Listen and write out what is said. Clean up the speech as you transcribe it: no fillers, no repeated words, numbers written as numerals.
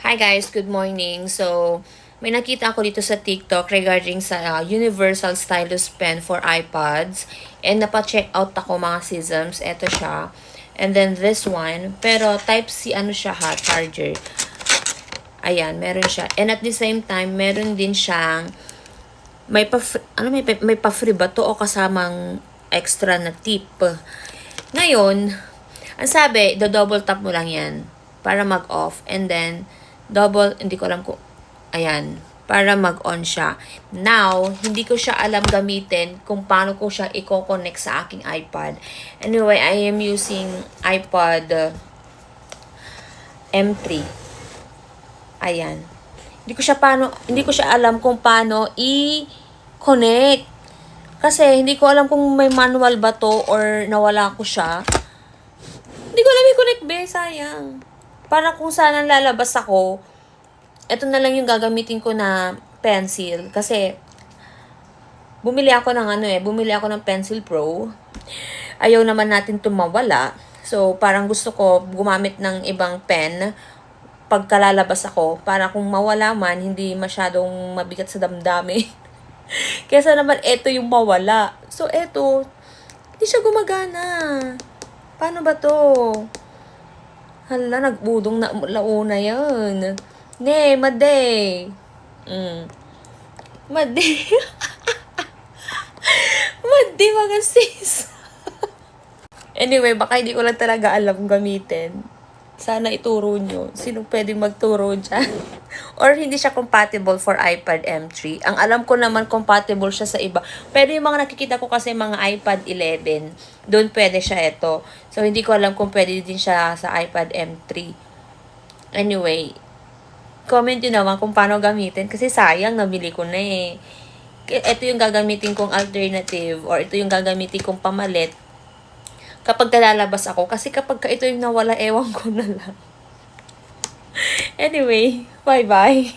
Hi guys, good morning. So, may nakita ako dito sa TikTok regarding sa Universal Stylus Pen for iPads. And napa-check out ako mga sisms. Ito siya. And then this one. Pero Type-C ano siya ha, charger. Ayan, meron siya. And at the same time, meron din siyang may pa-free ba to o kasamang extra na tip. Ngayon, ang sabi, double tap mo lang yan para mag-off. And then, hindi ko alam kung, ayan, para mag-on siya. Now, hindi ko siya alam gamitin kung paano ko siya i-connect sa aking iPad. Anyway, I am using iPad M3. Ayan. Hindi ko siya alam kung paano i-connect. Kasi hindi ko alam kung may manual ba to or nawala ko siya. Hindi ko alam i-connect, be. Sayang. Para kung saan lalabas ako, ito na lang yung gagamitin ko na pencil. Kasi, bumili ako ng Pencil Pro. Ayaw naman natin mawala. So, parang gusto ko gumamit ng ibang pen pagkalalabas ako. Para kung mawala man, hindi masyadong mabigat sa damdamin. Kesa naman, ito yung mawala. So, ito, hindi siya gumagana. Paano ba to? Hala, nagbudong na launa yan. Ne, maday. Maday. Maday mga sis. Anyway, baka hindi ko lang talaga alam gamitin. Sana ituro nyo. Sino pwedeng magturo dyan? Or hindi siya compatible for iPad M3. Ang alam ko naman compatible siya sa iba. Pero yung mga nakikita ko kasi mga iPad 11, doon pwede siya ito. So, hindi ko alam kung pwede din siya sa iPad M3. Anyway, comment nyo naman kung paano gamitin. Kasi sayang, nabili ko na eh. Ito yung gagamitin kong alternative or ito yung gagamitin kong pamalit kapag lalabas ako. Kasi kapag ito yung nawala, ewan ko na lang. Anyway, bye-bye.